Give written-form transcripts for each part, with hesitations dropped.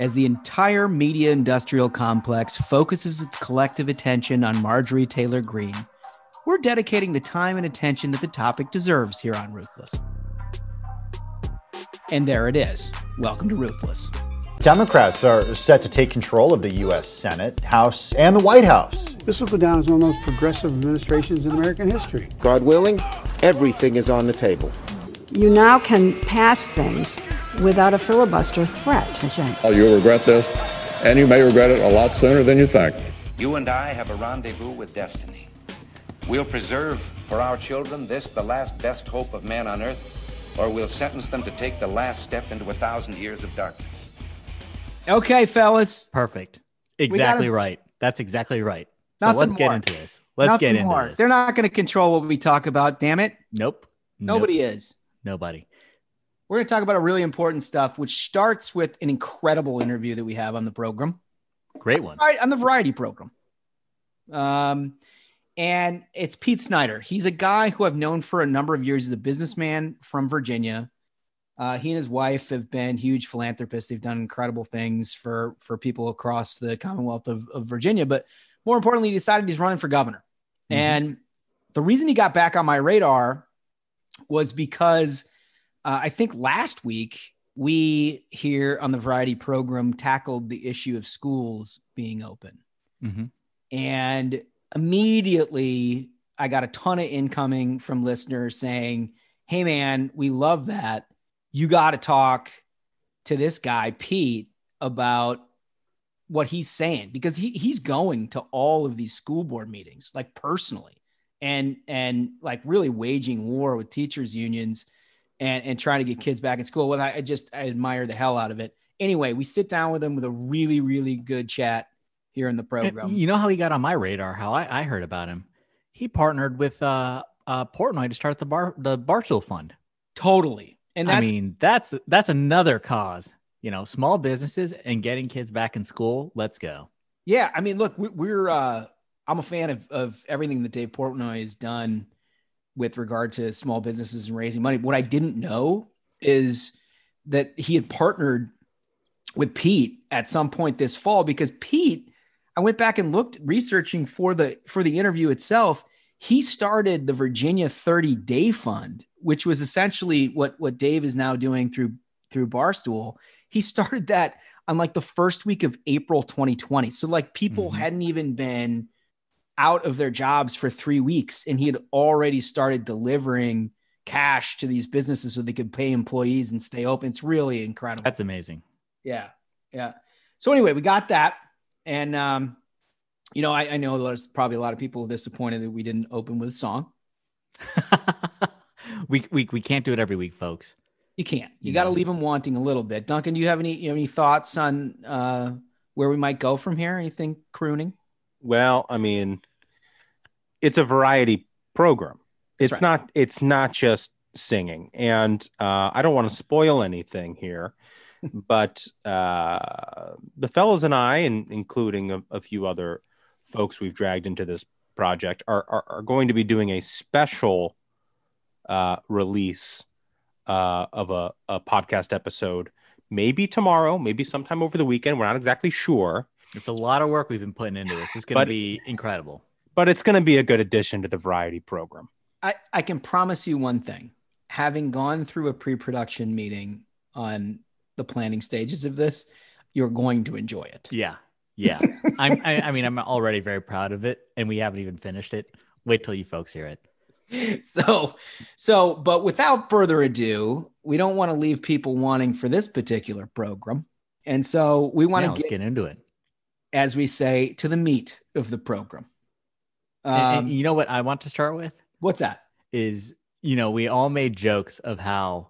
As the entire media industrial complex focuses its collective attention on Marjorie Taylor Greene, we're dedicating the time and attention that the topic deserves here on Ruthless. And there it is. Welcome to Ruthless. Democrats are set to take control of the U.S. Senate, House, and the White House. This will go down as one of the most progressive administrations in American history. God willing, everything is on the table. You now can pass things without a filibuster threat. That's right. Oh, you'll regret this, and you may regret it a lot sooner than you think. You and I have a rendezvous with destiny. We'll preserve for our children this, the last best hope of man on earth, or we'll sentence them to take the last step into 1,000 years of darkness. Okay, fellas. Perfect. Exactly right. That's exactly right. So let's get into this. Let's get into this. They're not going to control what we talk about, damn it. Nope. Nobody is. Nobody. We're going to talk about a really important stuff, which starts with an incredible interview that we have on the program. Great one. All right, on the variety program. And it's Pete Snyder. He's a guy who I've known for a number of years. He's a businessman from Virginia. He and his wife have been huge philanthropists. They've done incredible things for people across the Commonwealth of Virginia. But more importantly, he decided he's running for governor. Mm-hmm. And the reason he got back on my radar was because I think last week we here on the variety program tackled the issue of schools being open. Mm-hmm. And immediately I got a ton of incoming from listeners saying, hey man, we love that. You got to talk to this guy, Pete, about what he's saying, because he's going to all of these school board meetings, like personally, and like really waging war with teachers unions and trying to get kids back in school. Well, I admire the hell out of it. Anyway, we sit down with him with a really, really good chat here in the program. And you know how he got on my radar, how I heard about him? He partnered with Portnoy to start the Barstool Fund. Totally. And that's another cause, small businesses and getting kids back in school. Let's go. Yeah. I mean, look, I'm a fan of everything that Dave Portnoy has done with regard to small businesses and raising money. What I didn't know is that he had partnered with Pete at some point this fall, because Pete, I went back and looked researching for the interview itself. He started the Virginia 30-Day Fund, which was essentially what Dave is now doing through Barstool. He started that on like the first week of April 2020. So like people hadn't even been out of their jobs for 3 weeks, and he had already started delivering cash to these businesses so they could pay employees and stay open. It's really incredible. That's amazing. Yeah. Yeah. So anyway, we got that. And, I know there's probably a lot of people disappointed that we didn't open with a song. We can't do it every week, folks. You can't. You got to leave them wanting a little bit. Duncan, do you have any thoughts on where we might go from here? Anything crooning? Well, I mean, it's a variety program. It's not just singing. And I don't want to spoil anything here, but the fellas and I, and including a few other folks we've dragged into this project, are going to be doing a special release of a podcast episode, maybe tomorrow, maybe sometime over the weekend. We're not exactly sure. It's a lot of work we've been putting into this. It's going to be incredible. But it's going to be a good addition to the variety program. I can promise you one thing. Having gone through a pre-production meeting on the planning stages of this, you're going to enjoy it. Yeah. Yeah. I'm already very proud of it, and we haven't even finished it. Wait till you folks hear it. But without further ado, we don't want to leave people wanting for this particular program. And so we want to get into it, as we say, to the meat of the program. And you know what I want to start with? What's that? Is, we all made jokes of how,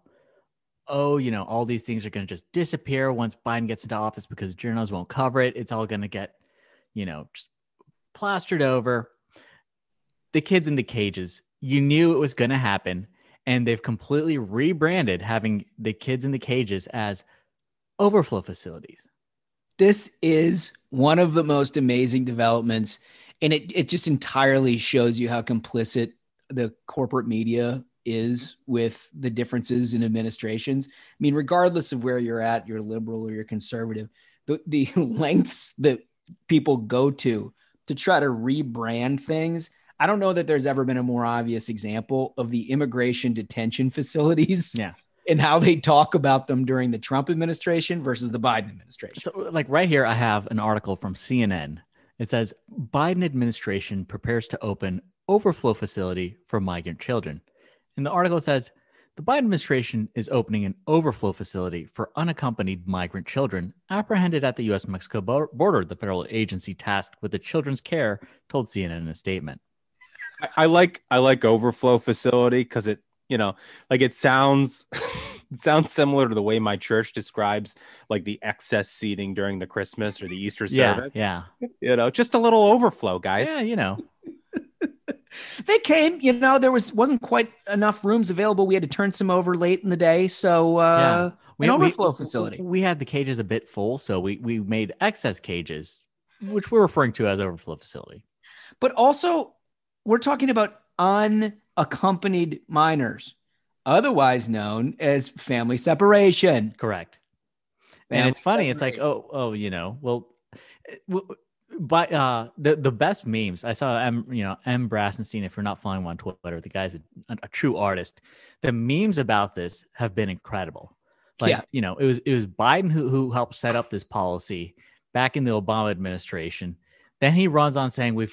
all these things are going to just disappear once Biden gets into office because journals won't cover it. It's all going to get, just plastered over. The kids in the cages, you knew it was going to happen. And they've completely rebranded having the kids in the cages as overflow facilities. This is one of the most amazing developments. And it just entirely shows you how complicit the corporate media is with the differences in administrations. I mean, regardless of where you're at, you're liberal or you're conservative, the lengths that people go to try to rebrand things. I don't know that there's ever been a more obvious example of the immigration detention facilities. Yeah. And how they talk about them during the Trump administration versus the Biden administration. So, like right here, I have an article from CNN. It says Biden administration prepares to open Overflow Facility for migrant children. And the article says the Biden administration is opening an Overflow Facility for unaccompanied migrant children apprehended at the U.S.-Mexico border. The federal agency tasked with the children's care told CNN in a statement. I like Overflow Facility because it, it sounds similar to the way my church describes like the excess seating during the Christmas or the Easter service. Yeah. Just a little overflow, guys. Yeah, They came, there wasn't quite enough rooms available. We had to turn some over late in the day. So an overflow facility. We had the cages a bit full, so we made excess cages, which we're referring to as Overflow Facility. But also, we're talking about unaccompanied minors, otherwise known as family separation. Correct. And it's funny. It's like, but the best memes I saw, M. Brassenstein, if you're not following him on Twitter, the guy's a true artist. The memes about this have been incredible. Like, it was Biden who helped set up this policy back in the Obama administration. Then he runs on saying we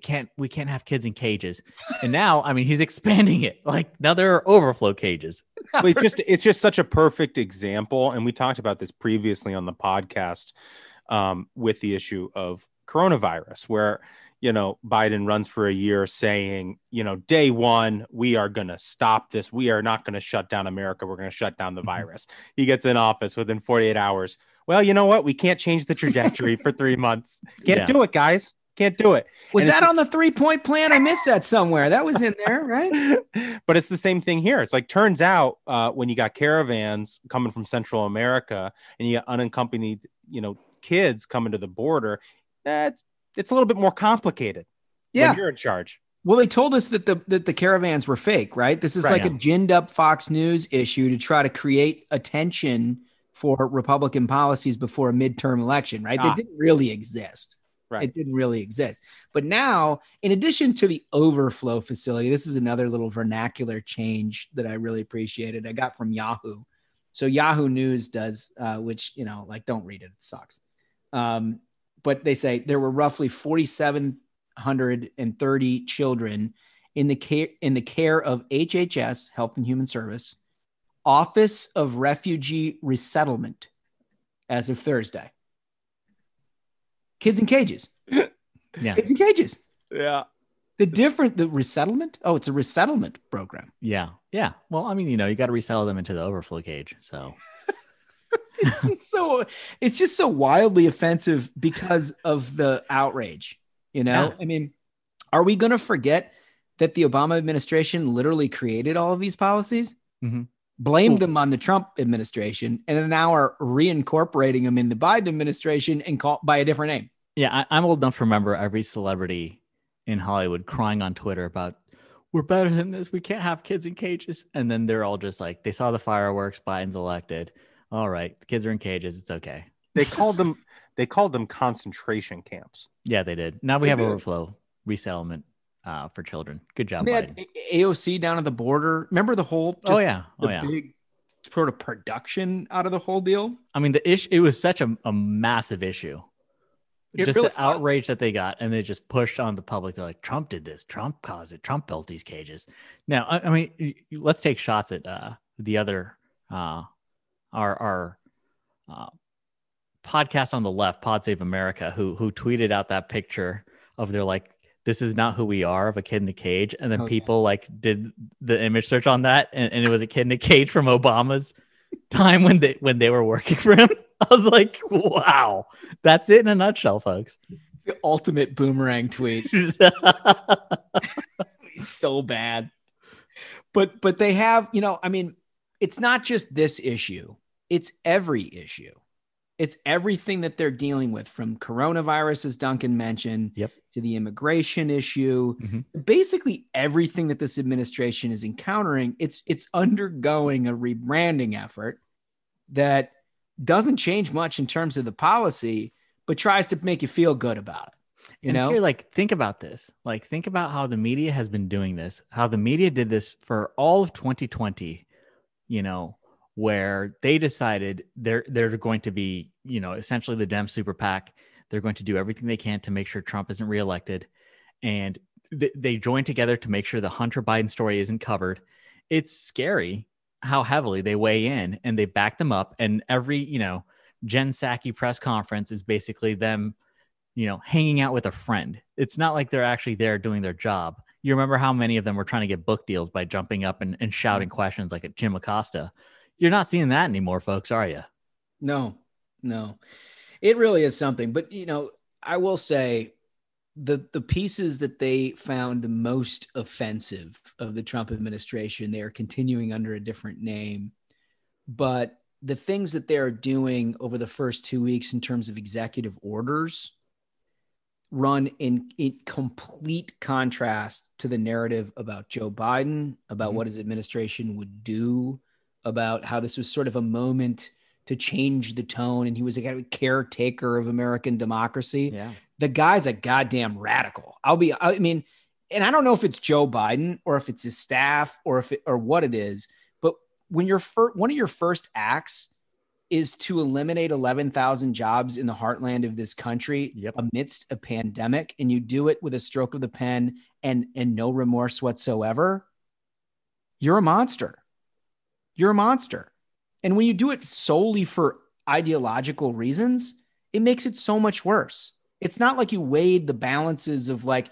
can't have kids in cages, and now he's expanding it. Like now there are overflow cages. It's just such a perfect example, and we talked about this previously on the podcast with the issue of coronavirus, where Biden runs for a year saying day one we are going to stop this. We are not going to shut down America. We're going to shut down the virus. He gets in office within 48 hours. Well, you know what? We can't change the trajectory for 3 months. Can't do it, guys. Can't do it. Was that on the 3-point plan? I missed that somewhere. That was in there, right? But it's the same thing here. It's like, turns out when you got caravans coming from Central America and you got unaccompanied, kids coming to the border, it's a little bit more complicated. Yeah. When you're in charge. Well, they told us that the caravans were fake, right? This is a ginned up Fox News issue to try to create attention for Republican policies before a midterm election, right? They didn't really exist. Right. It didn't really exist. But now, in addition to the Overflow Facility, this is another little vernacular change that I really appreciated. I got from Yahoo. So Yahoo News does, which, don't read it. It sucks. But they say there were roughly 4,730 children in the care of HHS, Health and Human Service, Office of Refugee Resettlement as of Thursday. Kids in cages. Yeah. Kids in cages. Yeah. The resettlement? Oh, it's a resettlement program. Yeah. Yeah. Well, you got to resettle them into the overflow cage. So it's just so wildly offensive because of the outrage, Yeah. Are we going to forget that the Obama administration literally created all of these policies? Mm-hmm. Blamed them on the Trump administration, and now are reincorporating them in the Biden administration and called by a different name. Yeah, I'm old enough to remember every celebrity in Hollywood crying on Twitter about, we're better than this. We can't have kids in cages. And then they're all just like, they saw the fireworks, Biden's elected. All right, the kids are in cages. It's okay. They called them concentration camps. Yeah, they did. Now we have overflow resettlement for children. Good job, they had Biden. AOC down at the border. Remember the whole big sort of production out of the whole deal? The issue, it was such a massive issue. Just really the outrage that they got, and they just pushed on the public. They're like, Trump did this. Trump caused it. Trump built these cages. Now, let's take shots at the other our podcast on the left, Pod Save America, who tweeted out that picture of their this is not who we are, of a kid in a cage. And then people did the image search on that. And it was a kid in a cage from Obama's time when they were working for him. I was like, wow, that's it in a nutshell, folks. The ultimate boomerang tweet. It's so bad. But they have, it's not just this issue. It's every issue. It's everything that they're dealing with, from coronavirus, as Duncan mentioned, to the immigration issue. Mm-hmm. Basically everything that this administration is encountering, it's undergoing a rebranding effort that doesn't change much in terms of the policy, but tries to make you feel good about it. You know, scary, like, think about this. Like, think about how the media has been doing this, how the media did this for all of 2020, you know, where they decided they're going to be, you know, essentially the Dem super PAC. They're going to do everything they can to make sure Trump isn't reelected. And they join together to make sure the Hunter Biden story isn't covered. It's scary how heavily they weigh in and they back them up. And every, you know, Jen Psaki press conference is basically them, you know, hanging out with a friend. It's not like they're actually there doing their job. You remember how many of them were trying to get book deals by jumping up and shouting questions like at Jim Acosta. You're not seeing that anymore, folks, are you? No. It really is something. But, you know, I will say the pieces that they found the most offensive of the Trump administration, they are continuing under a different name. But the things that they are doing over the first 2 weeks in terms of executive orders run in complete contrast to the narrative about Joe Biden, about what his administration would do, about how this was sort of a moment to change the tone. And he was a kind of caretaker of American democracy. Yeah. The guy's a goddamn radical. I mean, and I don't know if it's Joe Biden or if it's his staff or what it is, but when one of your first acts is to eliminate 11,000 jobs in the heartland of this country amidst a pandemic, and you do it with a stroke of the pen and no remorse whatsoever, you're a monster. You're a monster. And when you do it solely for ideological reasons, it makes it so much worse. It's not like you weighed the balances of like,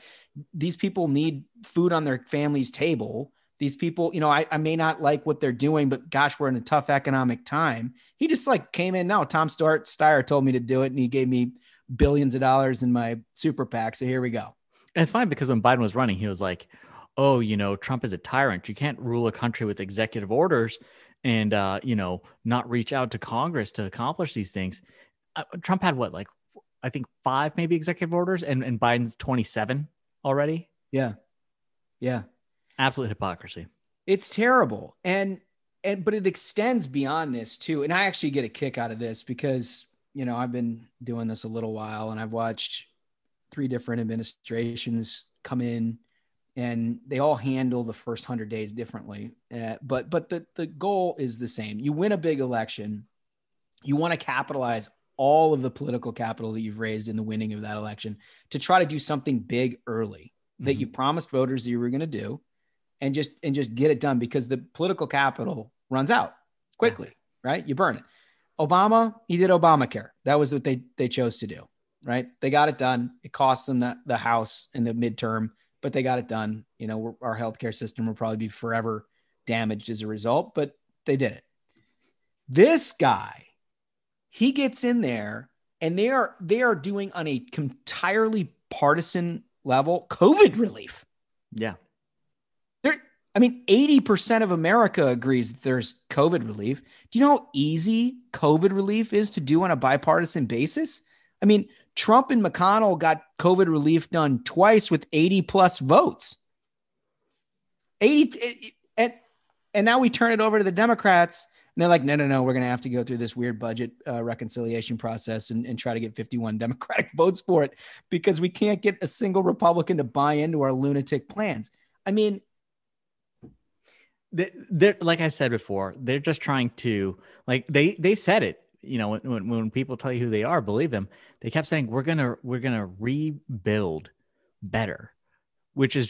these people need food on their family's table. These people, you know, I may not like what they're doing, but gosh, we're in a tough economic time. He just like came in. No, Tom Steyer told me to do it, and he gave me billions of dollars in my super PAC. So here we go. And it's fine because when Biden was running, he was like, oh, you know, Trump is a tyrant. You can't rule a country with executive orders and, you know, not reach out to Congress to accomplish these things. Trump had what, like, I think 5 maybe executive orders, and Biden's 27 already. Yeah. Absolute hypocrisy. It's terrible. But it extends beyond this too. And I actually get a kick out of this because, you know, I've been doing this a little while and I've watched 3 different administrations come in, and they all handle the first 100 days differently. But the goal is the same. You win a big election. You want to capitalize all of the political capital that you've raised in the winning of that election to try to do something big early that you promised voters that you were going to do, and just get it done, because the political capital runs out quickly, right? You burn it. Obama, he did Obamacare. That was what they chose to do, right? They got it done. It cost them the House in the midterm, but they got it done. You know, our healthcare system will probably be forever damaged as a result, but they did it. This guy, he gets in there, and they are doing on a entirely partisan level COVID relief. Yeah. 80% of America agrees that there's COVID relief. Do you know how easy COVID relief is to do on a bipartisan basis? I mean, Trump and McConnell got COVID relief done twice with 80 plus votes. 80. And now we turn it over to the Democrats, and they're like, no, we're going to have to go through this weird budget reconciliation process and try to get 51 Democratic votes for it because we can't get a single Republican to buy into our lunatic plans. I mean, they're, like I said before, they're just trying to, like, they said it, you know, when people tell you who they are, believe them. They kept saying, we're going to rebuild better, which is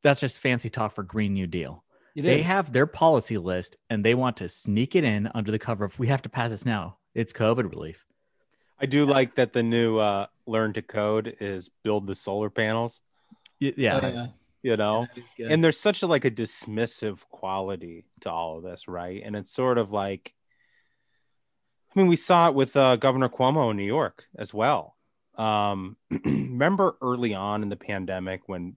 that's just fancy talk for Green New Deal. They have their policy list, and they want to sneak it in under the cover of, we have to pass this now. It's COVID relief. I do like that the new learn to code is build the solar panels. Yeah. You know, and there's such a dismissive quality to all of this, right? And it's sort of like, I mean, we saw it with Governor Cuomo in New York as well. Remember early on in the pandemic when,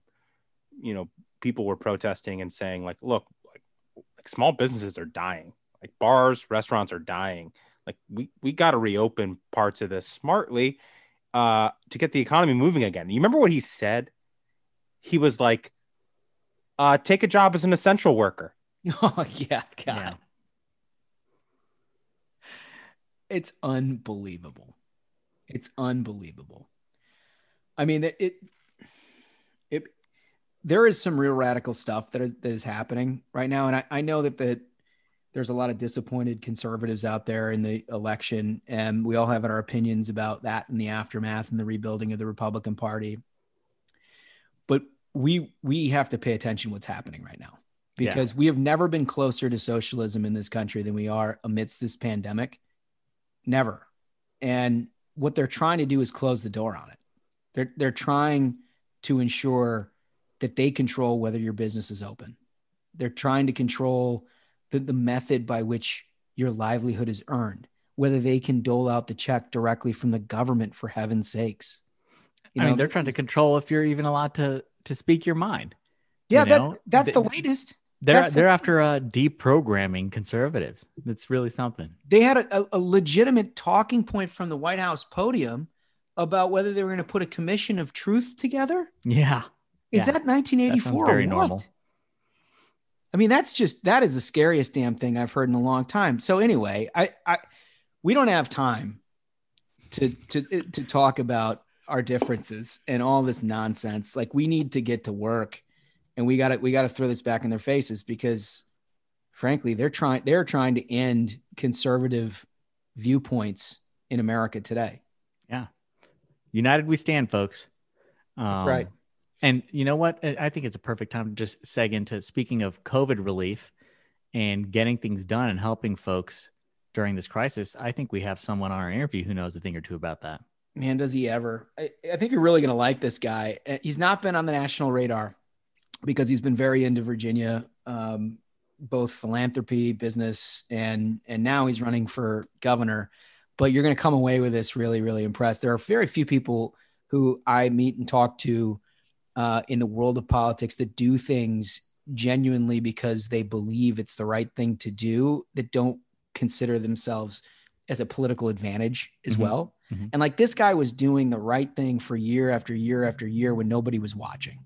you know, people were protesting and saying like, look, like small businesses are dying, like bars, restaurants are dying. Like we got to reopen parts of this smartly to get the economy moving again. You remember what he said? He was like, take a job as an essential worker. Oh, yeah. God. It's unbelievable. It's unbelievable. I mean, there is some real radical stuff that is happening right now. And I know that there's a lot of disappointed conservatives out there in the election, and we all have our opinions about that in the aftermath and the rebuilding of the Republican Party. But we have to pay attention to what's happening right now, because we have never been closer to socialism in this country than we are amidst this pandemic. Never. And what they're trying to do is close the door on it. They're trying to ensure that they control whether your business is open. They're trying to control the method by which your livelihood is earned, whether they can dole out the check directly from the government, for heaven's sakes. I mean, they're trying to control if you're even allowed to speak your mind. Yeah, that's the latest. They're after deprogramming conservatives. That's really something. They had a legitimate talking point from the White House podium about whether they were going to put a commission of truth together. Yeah. Is that 1984? That very normal. I mean, that is the scariest damn thing I've heard in a long time. So anyway, we don't have time to talk about our differences and all this nonsense. Like, we need to get to work, and we got to throw this back in their faces, because frankly, they're trying to end conservative viewpoints in America today. Yeah. United we stand, folks. That's right. And you know what? I think it's a perfect time to just seg into, speaking of COVID relief and getting things done and helping folks during this crisis. I think we have someone on our interview who knows a thing or two about that. Man, does he ever. I think you're really going to like this guy. He's not been on the national radar because he's been very into Virginia, both philanthropy, business, and now he's running for governor. But you're going to come away with this really, really impressed. There are very few people who I meet and talk to in the world of politics that do things genuinely because they believe it's the right thing to do, that don't consider themselves as a political advantage as well. Mm-hmm. And like, this guy was doing the right thing for year after year after year when nobody was watching,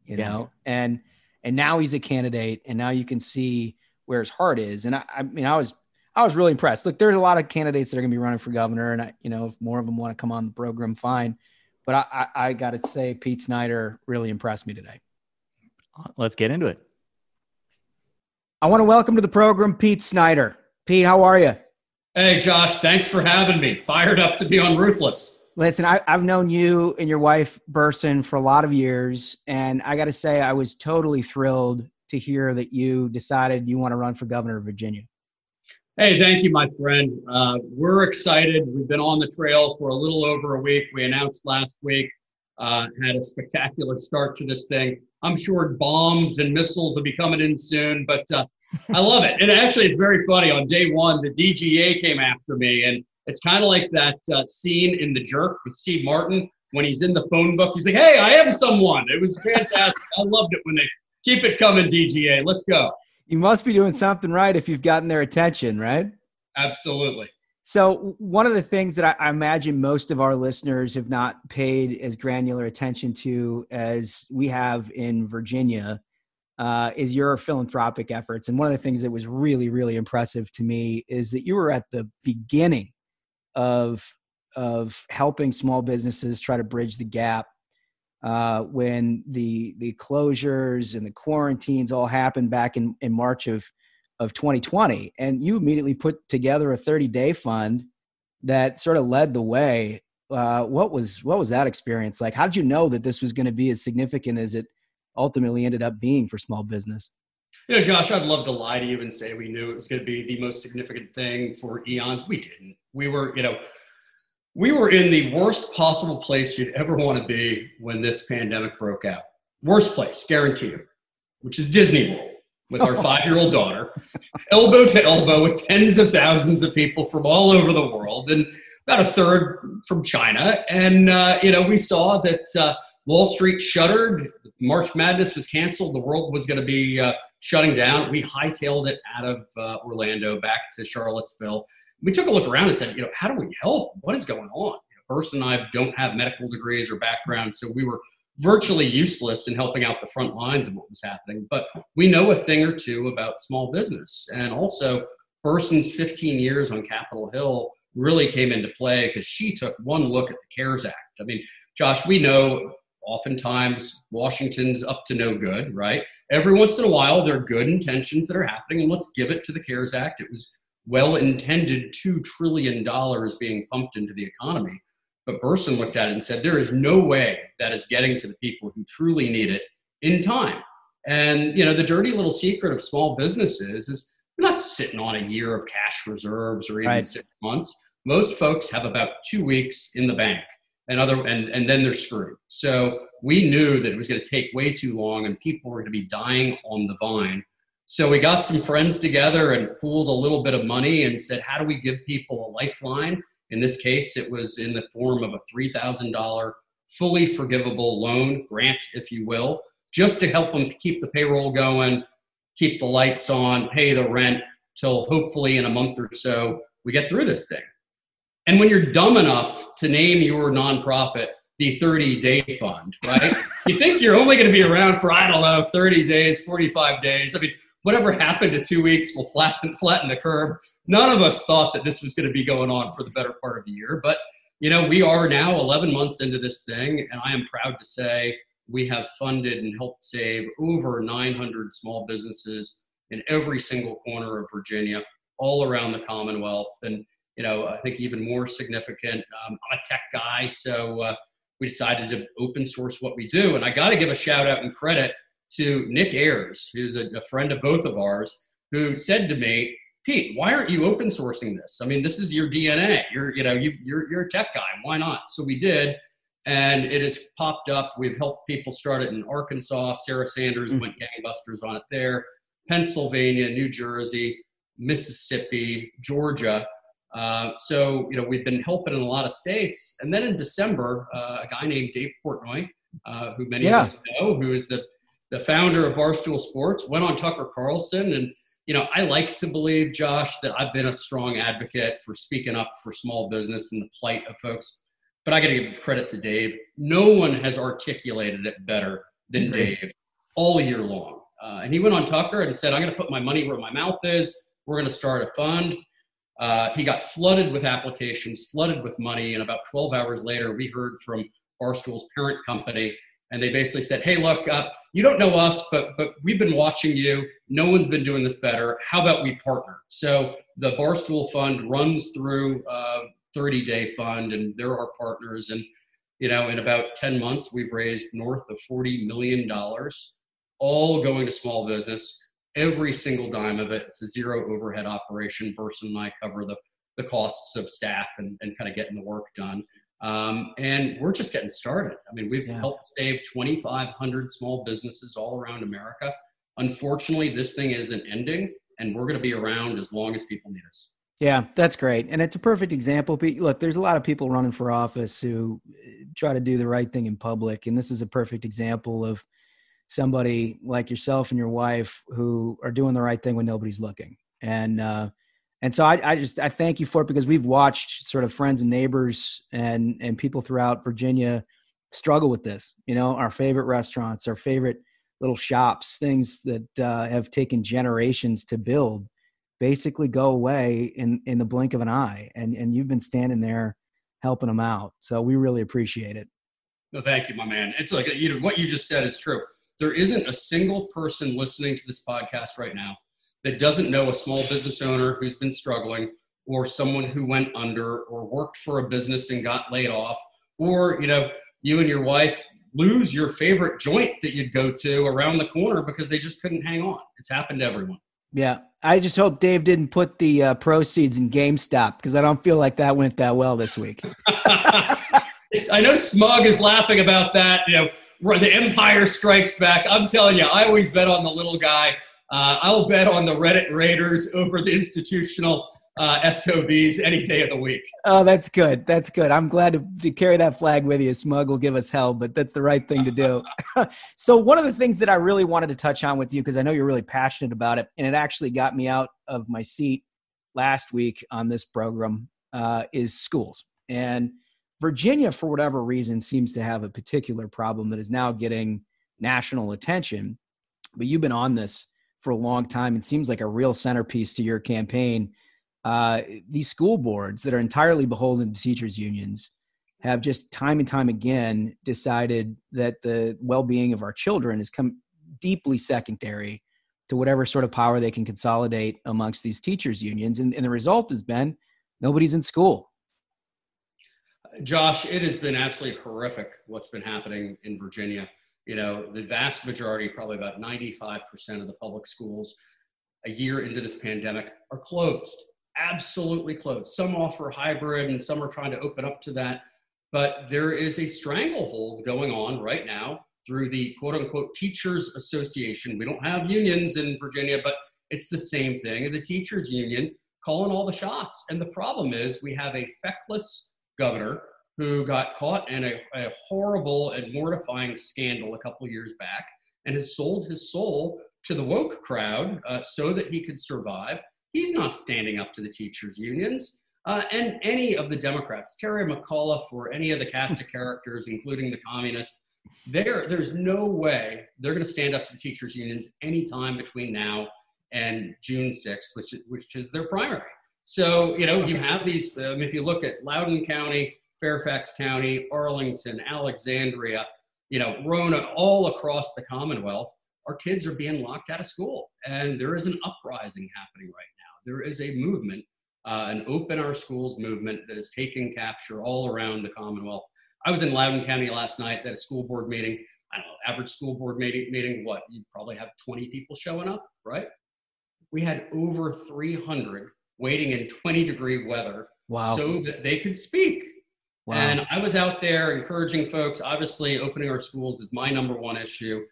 you know, and now he's a candidate, and now you can see where his heart is. And I mean, I was really impressed. Look, there's a lot of candidates that are going to be running for governor, and if more of them want to come on the program, fine. But I got to say, Pete Snyder really impressed me today. Let's get into it. I want to welcome to the program Pete Snyder. Pete, how are you? Hey, Josh, thanks for having me. Fired up to be on Ruthless. Listen, I've known you and your wife, Burson, for a lot of years. And I got to say, I was totally thrilled to hear that you decided you want to run for governor of Virginia. Hey, thank you, my friend. We're excited. We've been on the trail for a little over a week. We announced last week, had a spectacular start to this thing. I'm sure bombs and missiles will be coming in soon, but I love it. And actually, it's very funny. On day one, the DGA came after me, and it's kind of like that scene in The Jerk with Steve Martin when he's in the phone book. He's like, hey, I am someone. It was fantastic. I loved it when they keep it coming, DGA. Let's go. You must be doing something right if you've gotten their attention, right? Absolutely. So one of the things that I imagine most of our listeners have not paid as granular attention to as we have in Virginia is your philanthropic efforts. And one of the things that was really, really impressive to me is that you were at the beginning of helping small businesses try to bridge the gap when the closures and the quarantines all happened back in March of 2020. And you immediately put together a 30-day fund that sort of led the way. What was that experience like? How did you know that this was going to be as significant as it ultimately ended up being for small business? Josh, I'd love to lie to you and say we knew it was going to be the most significant thing for eons. We didn't. We were in the worst possible place you'd ever want to be when this pandemic broke out. Worst place, guarantee you, which is Disney World with our 5-year-old daughter, elbow to elbow with tens of thousands of people from all over the world, and about a third from China. And, we saw that Wall Street shuttered. March Madness was canceled. The world was going to be shutting down. We hightailed it out of Orlando back to Charlottesville. We took a look around and said, how do we help? What is going on? Burson and I don't have medical degrees or backgrounds, so we were virtually useless in helping out the front lines of what was happening. But we know a thing or two about small business. And also, Burson's 15 years on Capitol Hill really came into play because she took one look at the CARES Act. I mean, Josh, we know oftentimes Washington's up to no good, right? Every once in a while, there are good intentions that are happening, and let's give it to the CARES Act. It was well-intended $2 trillion being pumped into the economy. But Burson looked at it and said, there is no way that is getting to the people who truly need it in time. And, the dirty little secret of small businesses is they're not sitting on a year of cash reserves or even 6 months. Most folks have about 2 weeks in the bank and then they're screwed. So we knew that it was going to take way too long and people were going to be dying on the vine. So we got some friends together and pooled a little bit of money and said, how do we give people a lifeline? In this case, it was in the form of a $3,000 fully forgivable loan grant, if you will, just to help them keep the payroll going, keep the lights on, pay the rent till hopefully in a month or so we get through this thing. And when you're dumb enough to name your nonprofit the 30-day fund, right? You think you're only going to be around for, 30 days, 45 days. I mean, whatever happened to 2 weeks will flatten the curve. None of us thought that this was going to be going on for the better part of the year. But, we are now 11 months into this thing, and I am proud to say we have funded and helped save over 900 small businesses in every single corner of Virginia, all around the Commonwealth. And, I think even more significant, I'm a tech guy, so we decided to open source what we do. And I got to give a shout out and credit to Nick Ayers, who's a friend of both of ours, who said to me, Pete, why aren't you open sourcing this? I mean, this is your DNA. You're a tech guy. Why not? So we did, and it has popped up. We've helped people start it in Arkansas. Sarah Sanders went gangbusters on it there. Pennsylvania, New Jersey, Mississippi, Georgia. So we've been helping in a lot of states. And then in December, a guy named Dave Portnoy, who many of us know, who is the founder of Barstool Sports, went on Tucker Carlson. And, I like to believe, Josh, that I've been a strong advocate for speaking up for small business and the plight of folks. But I got to give credit to Dave. No one has articulated it better than Dave all year long. And he went on Tucker and said, I'm going to put my money where my mouth is. We're going to start a fund. He got flooded with applications, flooded with money. And about 12 hours later, we heard from Barstool's parent company. And they basically said, hey, look, you don't know us, but we've been watching you. No one's been doing this better. How about we partner? So the Barstool Fund runs through 30-day fund, and they're our partners. And, in about 10 months, we've raised north of $40 million, all going to small business. Every single dime of it. It's a zero overhead operation. Burson and I cover the costs of staff and kind of getting the work done. And we're just getting started. I mean, we've helped save 2,500 small businesses all around America. Unfortunately, this thing isn't ending, and we're going to be around as long as people need us. Yeah, that's great. And it's a perfect example. But look, there's a lot of people running for office who try to do the right thing in public. And this is a perfect example of somebody like yourself and your wife who are doing the right thing when nobody's looking. And so I thank you for it, because we've watched sort of friends and neighbors and people throughout Virginia struggle with this. Our favorite restaurants, our favorite little shops, things that have taken generations to build, basically go away in the blink of an eye. And you've been standing there helping them out. So we really appreciate it. No, thank you, my man. It's like, what you just said is true. There isn't a single person listening to this podcast right now that doesn't know a small business owner who's been struggling, or someone who went under, or worked for a business and got laid off, or, you and your wife lose your favorite joint that you'd go to around the corner because they just couldn't hang on. It's happened to everyone. Yeah. I just hope Dave didn't put the proceeds in GameStop, because I don't feel like that went that well this week. I know Smug is laughing about that. Where the Empire Strikes Back. I'm telling you, I always bet on the little guy. I'll bet on the Reddit Raiders over the institutional SOBs any day of the week. Oh, that's good. That's good. I'm glad to carry that flag with you. Smug will give us hell, but that's the right thing to do. So one of the things that I really wanted to touch on with you, because I know you're really passionate about it, and it actually got me out of my seat last week on this program, is schools. And Virginia, for whatever reason, seems to have a particular problem that is now getting national attention. But you've been on this for a long time. It seems like a real centerpiece to your campaign. these school boards that are entirely beholden to teachers' unions have just time and time again decided that the well-being of our children has come deeply secondary to whatever sort of power they can consolidate amongst these teachers' unions. And the result has been nobody's in school. Josh, it has been absolutely horrific what's been happening in Virginia. You know, the vast majority, probably about 95% of the public schools a year into this pandemic are closed, absolutely closed. Some offer hybrid and some are trying to open up to that. But there is a stranglehold going on right now through the quote unquote Teachers Association. We don't have unions in Virginia, but it's the same thing. And the teachers union calling all the shots. And the problem is we have a feckless governor who got caught in a horrible and mortifying scandal a couple of years back and has sold his soul to the woke crowd so that he could survive. He's not standing up to the teachers unions. And any of the Democrats, Terry McAuliffe or any of the cast of characters, including the communists, there's no way they're going to stand up to the teachers unions anytime between now and June 6th, which is their primary. So, you know, you have these, if you look at Loudoun County, Fairfax County, Arlington, Alexandria, you know, Rona, all across the Commonwealth, our kids are being locked out of school. And there is an uprising happening right now. There is a movement, an Open Our Schools movement that is taking capture all around the Commonwealth. I was in Loudoun County last night at a school board meeting. I don't know, average school board meeting, what? You'd probably have 20 people showing up, right? We had over 300 waiting in 20-degree weather so that they could speak. Wow. And I was out there encouraging folks. Obviously, opening our schools is my number one issue.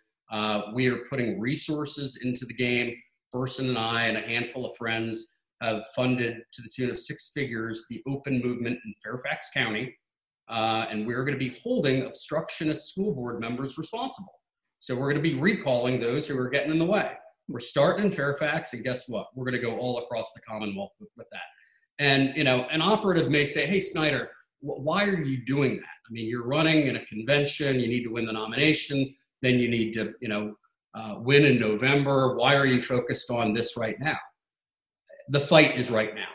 We are putting resources into the game. Burson and I and a handful of friends have funded to the tune of 6 figures the open movement in Fairfax County. And we're going to be holding obstructionist school board members responsible. So we're going to be recalling those who are getting in the way. We're starting in Fairfax, and guess what? We're going to go all across the Commonwealth with that. And, you know, an operative may say, hey, Snyder, why are you doing that? I mean, you're running in a convention, you need to win the nomination, then you need to, you know, win in November. Why are you focused on this right now? The fight is right now.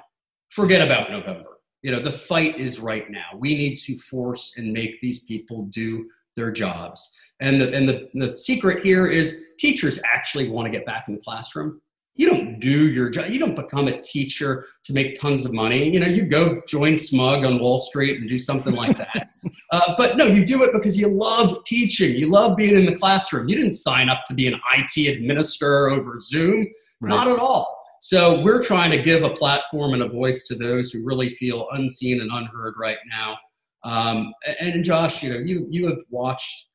Forget about November. You know, the fight is right now. We need to force and make these people do their jobs. And the secret here is teachers actually want to get back in the classroom. You don't do your job. You don't become a teacher to make tons of money. You know, you go join Smug on Wall Street and do something like that. But no, you do it because you love teaching. You love being in the classroom. You didn't sign up to be an IT administrator over Zoom. Right. Not at all. So we're trying to give a platform and a voice to those who really feel unseen and unheard right now. And Josh, you know, you have watched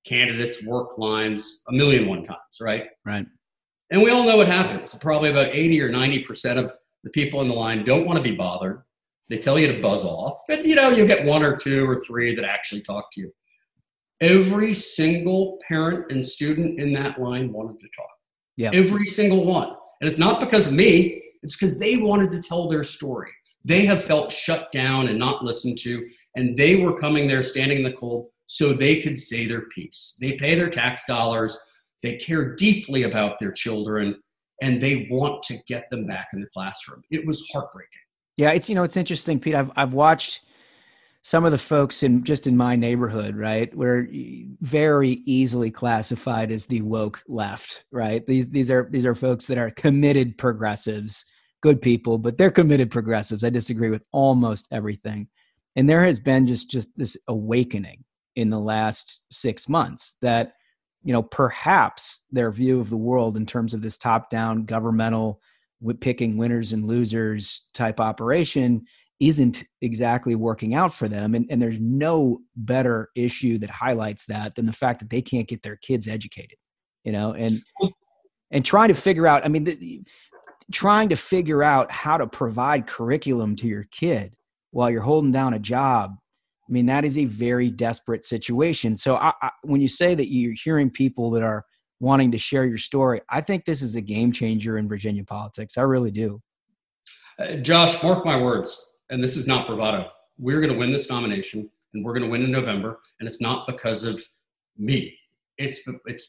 candidates work lines 1,000,001 times, right? Right. And we all know what happens. Probably about 80 or 90% of the people in the line don't want to be bothered. They tell you to buzz off. And, you know, you'll get 1 or 2 or 3 that actually talk to you. Every single parent and student in that line wanted to talk. Yeah. Every single one. And it's not because of me. It's because they wanted to tell their story. They have felt shut down and not listened to. And they were coming there standing in the cold so they could say their piece. They pay their tax dollars. They care deeply about their children, and they want to get them back in the classroom. It was heartbreaking. Yeah, it's, you know, it's interesting, Pete. I've watched some of the folks in my neighborhood, right, where very easily classified as the woke left, right? These are folks that are committed progressives, good people, but they're committed progressives. I disagree with almost everything, and there has been just this awakening in the last 6 months that, you know, perhaps their view of the world in terms of this top-down governmental picking winners and losers type operation isn't exactly working out for them. And there's no better issue that highlights that than the fact that they can't get their kids educated, you know, and trying to figure out, I mean, trying to figure out how to provide curriculum to your kid while you're holding down a job. I mean, that is a very desperate situation. So when you say that you're hearing people that are wanting to share your story, I think this is a game changer in Virginia politics. I really do. Josh, mark my words, and this is not bravado. We're going to win this nomination, and we're going to win in November, and it's not because of me. It's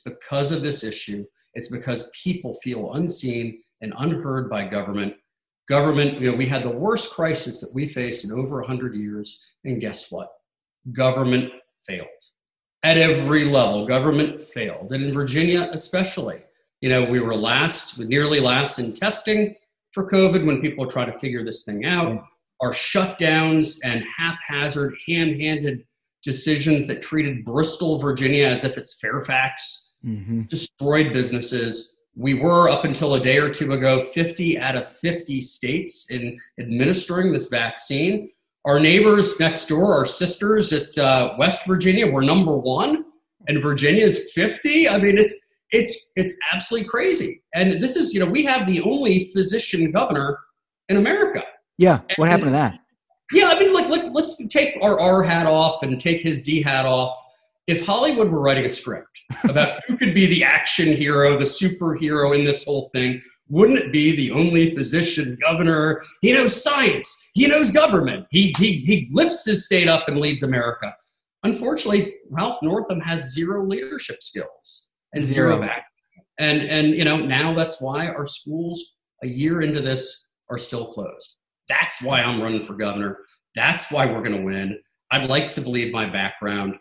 because of this issue. It's because people feel unseen and unheard by government. Government, we had the worst crisis that we faced in over 100 years. And guess what? Government failed. At every level, government failed. And in Virginia, especially, we were nearly last in testing for COVID when people were trying to figure this thing out. Our shutdowns and haphazard, ham-handed decisions that treated Bristol, Virginia as if it's Fairfax, destroyed businesses. We were, up until a day or two ago, 50 out of 50 states in administering this vaccine. Our neighbors next door, our sisters at West Virginia, were number 1, and Virginia is 50. I mean, it's absolutely crazy. And this is, we have the only physician governor in America. Yeah. What happened to that? Yeah, I mean, let's take our R hat off and take his D hat off. If Hollywood were writing a script about who could be the action hero, the superhero in this whole thing, wouldn't it be the only physician governor? He knows science. He knows government. He lifts his state up and leads America. Unfortunately, Ralph Northam has zero leadership skills and zero back. And now that's why our schools a year into this are still closed. That's why I'm running for governor. That's why we're going to win. I'd like to believe my background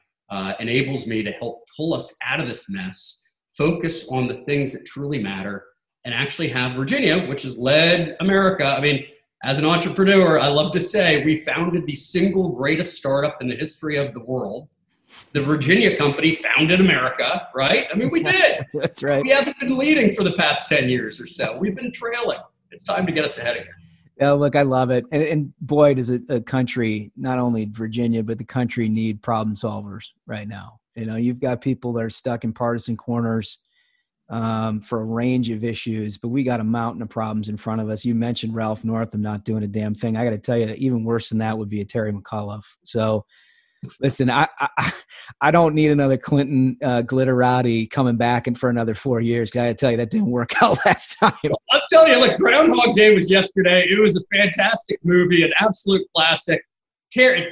enables me to help pull us out of this mess, focus on the things that truly matter, and actually have Virginia, which has led America. I mean, as an entrepreneur, I love to say we founded the single greatest startup in the history of the world. The Virginia company founded America, right? I mean, we did. That's right. We haven't been leading for the past 10 years or so. We've been trailing. It's time to get us ahead again. Yeah, look, I love it. And boy, does a country, not only Virginia, but the country need problem solvers right now. You've got people that are stuck in partisan corners for a range of issues, but we got a mountain of problems in front of us. You mentioned Ralph Northam not doing a damn thing. I got to tell you, even worse than that would be a Terry McAuliffe. So listen, I don't need another Clinton glitterati coming back and for another 4 years. I got to tell you, that didn't work out last time. I'll tell you, Groundhog Day was yesterday. It was a fantastic movie, an absolute classic. Terry,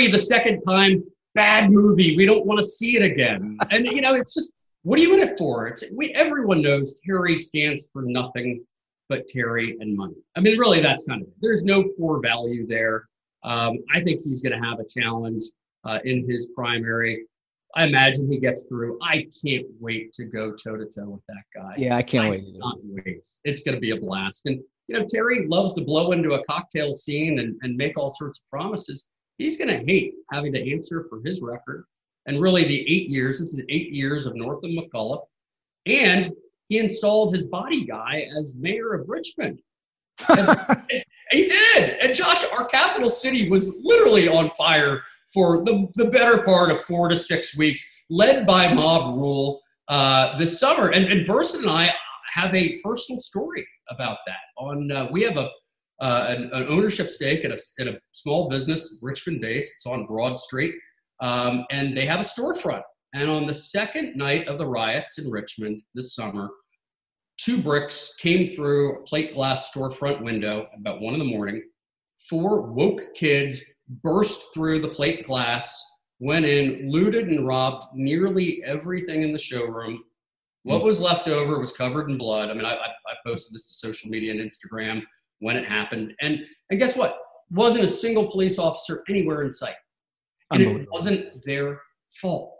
the second time, bad movie. We don't want to see it again. And, it's just, what are you in it for? Everyone knows Terry stands for nothing but Terry and money. I mean, really, that's kind of it. There's no core value there. I think he's going to have a challenge in his primary. I imagine he gets through. I can't wait to go toe-to-toe with that guy. Yeah, I can't wait. It's going to be a blast. And, Terry loves to blow into a cocktail scene and make all sorts of promises. He's going to hate having to answer for his record. And really the 8 years, this is 8 years of Northam McAuliffe. And he installed his body guy as mayor of Richmond. He did. And Josh, our capital city was literally on fire for the better part of 4 to 6 weeks, led by mob rule this summer. And Burson and I have a personal story about that. We have an ownership stake in a small business, Richmond-based. It's on Broad Street. And they have a storefront. And on the second night of the riots in Richmond this summer, 2 bricks came through a plate glass storefront window about 1 a.m. 4 woke kids burst through the plate glass, went in, looted and robbed nearly everything in the showroom. What was left over was covered in blood. I mean, I posted this to social media and Instagram when it happened. And guess what? Wasn't a single police officer anywhere in sight. And it wasn't their fault.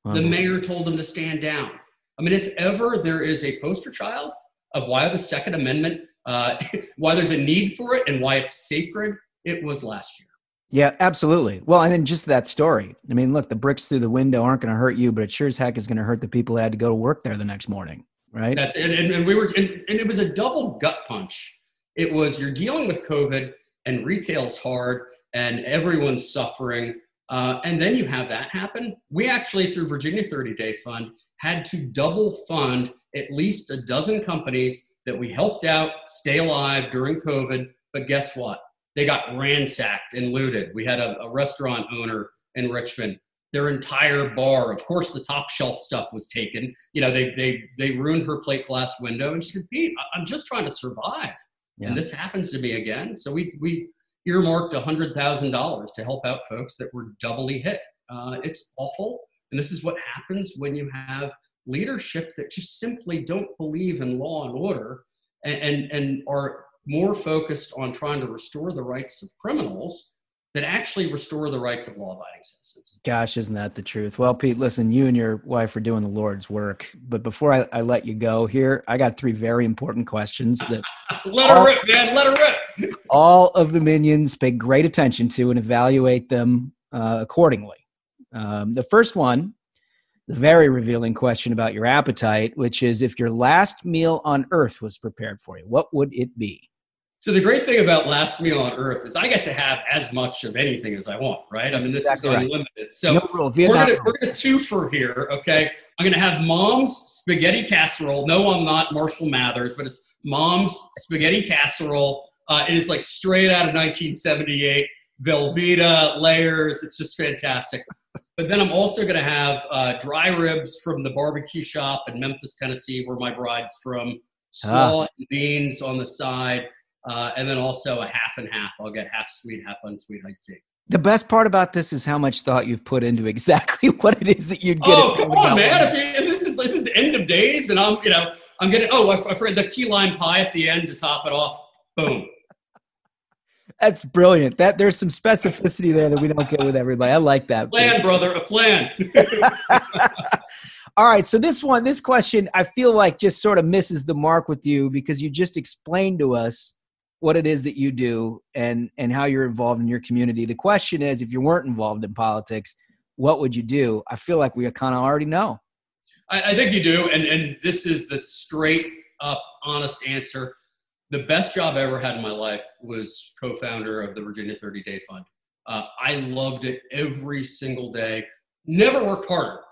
The mayor told them to stand down. I mean, if ever there is a poster child of why the Second Amendment, why there's a need for it and why it's sacred, it was last year. Yeah, absolutely. Well, and then just that story. I mean, look, the bricks through the window aren't going to hurt you, but it sure as heck is going to hurt the people who had to go to work there the next morning, right? And it was a double gut punch. It was, you're dealing with COVID and retail's hard and everyone's suffering. And then you have that happen. We actually, through Virginia 30-Day Fund, had to double fund at least a dozen companies that we helped out stay alive during COVID. But guess what? They got ransacked and looted. We had a restaurant owner in Richmond. Their entire bar, of course, the top shelf stuff was taken. They ruined her plate glass window. And she said, Pete, I'm just trying to survive. Yeah. And this happens to me again. So we earmarked $100,000 to help out folks that were doubly hit. It's awful. And this is what happens when you have leadership that just simply don't believe in law and order and are more focused on trying to restore the rights of criminals than actually restore the rights of law-abiding citizens. Gosh, isn't that the truth? Well, Pete, listen, you and your wife are doing the Lord's work. But before I let you go here, I got 3 very important questions that let her rip, man. Let her rip. All of the minions pay great attention to and evaluate them accordingly. The first one, the very revealing question about your appetite, which is if your last meal on earth was prepared for you, what would it be? So the great thing about last meal on earth is I get to have as much of anything as I want, right? I mean, this is unlimited. Right. So we're going to twofer here, okay? I'm going to have Mom's spaghetti casserole. No, I'm not Marshall Mathers, but it's Mom's spaghetti casserole. It is like straight out of 1978, Velveeta, layers. It's just fantastic. But then I'm also going to have dry ribs from the barbecue shop in Memphis, Tennessee, where my bride's from, slaw and beans on the side. And then also a half and half. I'll get half sweet, half unsweet iced tea. The best part about this is how much thought you've put into exactly what it is that you'd get. Oh, come on, man! This is end of days, and I'm getting. Oh, I forgot the key lime pie at the end to top it off. Boom. That's brilliant. There's some specificity there that we don't get with everybody. I like that. Plan, brother, a plan. All right. So this question, I feel like just sort of misses the mark with you because you just explained to us what it is that you do and how you're involved in your community. The question is, if you weren't involved in politics, what would you do? I feel like we kind of already know. I think you do. And this is the straight up, honest answer. The best job I ever had in my life was co-founder of the Virginia 30-Day Fund. I loved it every single day. Never worked harder,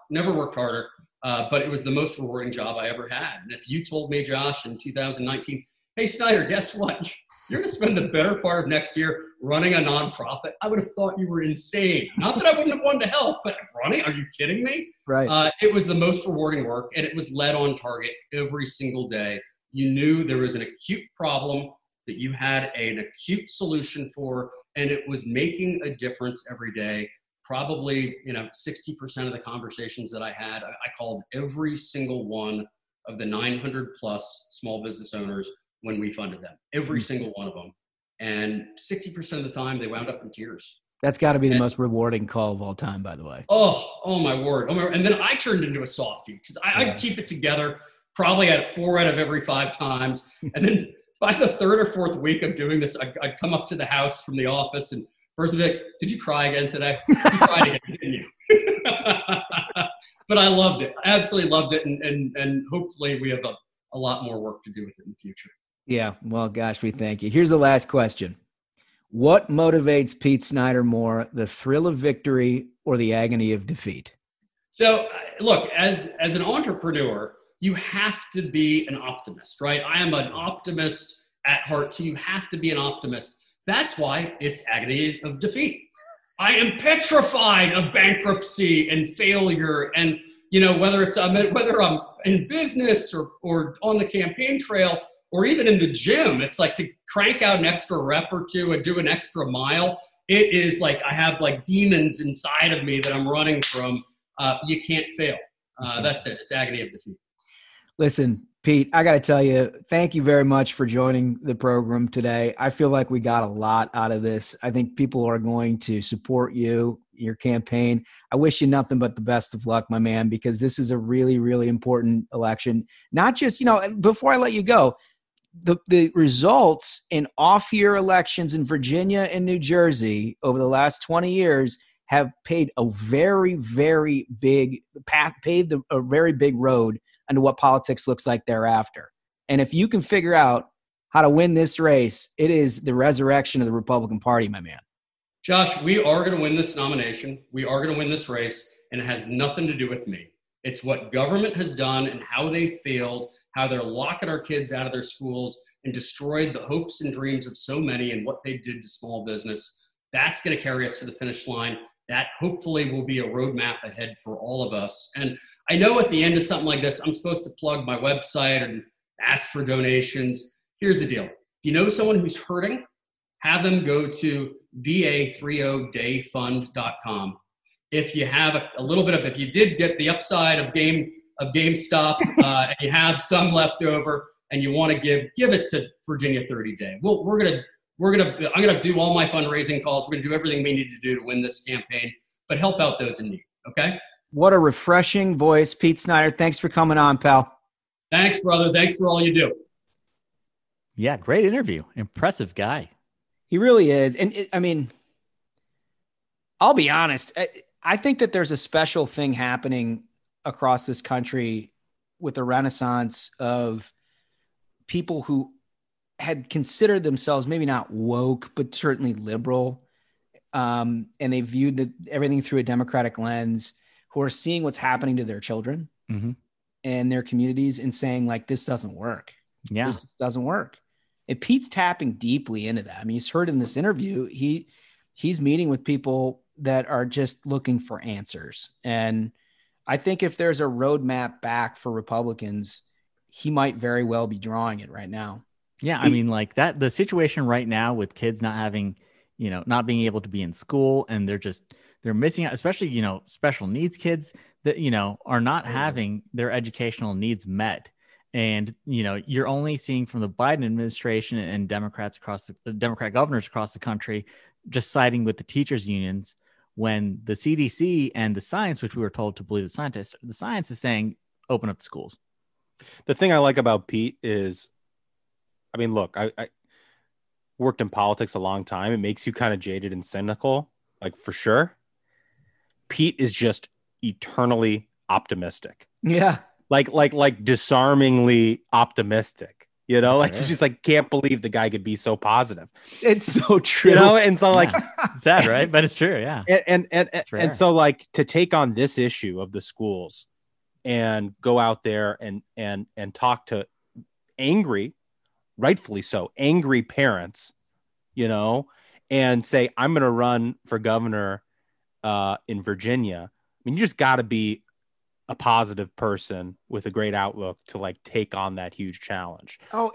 but it was the most rewarding job I ever had. And if you told me, Josh, in 2019, hey, Snyder, guess what? You're going to spend the better part of next year running a nonprofit. I would have thought you were insane. Not that I wouldn't have wanted to help, but running? Are you kidding me? Right. It was the most rewarding work, and it was led on target every single day. You knew there was an acute problem that you had an acute solution for, and it was making a difference every day. Probably, 60% of the conversations that I had, I called every single one of the 900 plus small business owners when we funded them, every single one of them. And 60% of the time they wound up in tears. That's got to be the most rewarding call of all time, by the way. Oh my word. And then I turned into a softie because I'd keep it together, probably at 4 out of every 5 times. And then by the 3rd or 4th week of doing this, I'd come up to the house from the office and first of it, did you cry again today? You cried again, didn't you? But I loved it. I absolutely loved it. And hopefully we have a lot more work to do with it in the future. Yeah. Well, gosh, we thank you. Here's the last question. What motivates Pete Snyder more, the thrill of victory or the agony of defeat? So look, as an entrepreneur, you have to be an optimist, right? I am an optimist at heart, so you have to be an optimist. That's why it's agony of defeat. I am petrified of bankruptcy and failure, and whether I'm in business or on the campaign trail or even in the gym, it's like to crank out an extra rep or two and do an extra mile. It is like I have like demons inside of me that I'm running from. You can't fail. That's it. It's agony of defeat. Listen, Pete, I got to tell you, thank you very much for joining the program today. I feel like we got a lot out of this. I think people are going to support you, your campaign. I wish you nothing but the best of luck, my man, because this is a really, really important election. Not just, before I let you go, the results in off-year elections in Virginia and New Jersey over the last 20 years have paved a very, very big road into what politics looks like thereafter. And if you can figure out how to win this race, it is the resurrection of the Republican Party, my man. Josh, we are going to win this nomination. We are going to win this race, and it has nothing to do with me. It's what government has done and how they failed, how they're locking our kids out of their schools and destroyed the hopes and dreams of so many and what they did to small business. That's going to carry us to the finish line. That hopefully will be a roadmap ahead for all of us. And I know at the end of something like this, I'm supposed to plug my website and ask for donations. Here's the deal. If you know someone who's hurting, have them go to va30dayfund.com. If you have a little bit of, if you did get the upside of GameStop and you have some left over, and you want to give it to Virginia 30 Day. I'm gonna do all my fundraising calls. We're gonna do everything we need to do to win this campaign, but help out those in need. Okay. What a refreshing voice, Pete Snyder. Thanks for coming on, pal. Thanks, brother. Thanks for all you do. Yeah, great interview. Impressive guy. He really is. And I'll be honest. I think that there's a special thing happening across this country with a renaissance of people who had considered themselves maybe not woke, but certainly liberal. And they viewed everything through a democratic lens, who are seeing what's happening to their children and their communities and saying, like, this doesn't work. Yeah. This doesn't work. And Pete's tapping deeply into that. I mean, he's heard in this interview, he's meeting with people that are just looking for answers. And I think if there's a roadmap back for Republicans, he might very well be drawing it right now. Yeah. I mean, like that, the situation right now with kids not having, not being able to be in school, and they're missing out, especially, special needs kids that, are not having their educational needs met. And, you're only seeing from the Biden administration and Democrat governors across the country just siding with the teachers unions, when the CDC and the science, which we were told to believe the science is saying, open up the schools. The thing I like about Pete is, I mean, look, I worked in politics a long time. It makes you kind of jaded and cynical, like, for sure. Pete is just eternally optimistic. Yeah. Like disarmingly optimistic, like, you just like can't believe the guy could be so positive. It's so true. And so like, it's sad, right? But it's true. Yeah. And so like to take on this issue of the schools and go out there and talk to rightfully so, angry parents, and say, I'm going to run for governor in Virginia. I mean, you just got to be a positive person with a great outlook to like take on that huge challenge. Oh,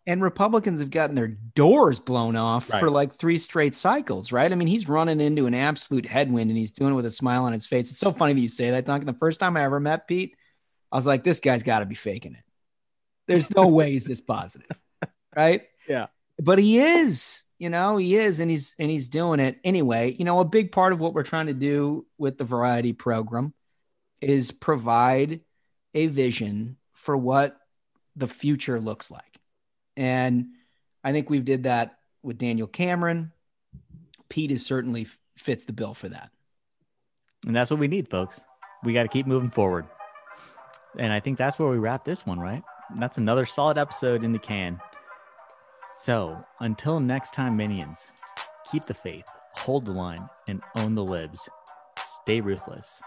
and Republicans have gotten their doors blown off for like 3 straight cycles, right? I mean, he's running into an absolute headwind and he's doing it with a smile on his face. It's so funny that you say that, Duncan. The first time I ever met Pete, I was like, this guy's got to be faking it. There's no way he's this positive, right? Yeah. But he is, he is, and he's doing it anyway. A big part of what we're trying to do with the Variety program is provide a vision for what the future looks like. And I think we've did that with Daniel Cameron. Pete is certainly fits the bill for that. And that's what we need, folks. We got to keep moving forward. And I think that's where we wrap this one, right? That's another solid episode in the can. So until next time, minions, keep the faith, hold the line, and own the libs. Stay ruthless.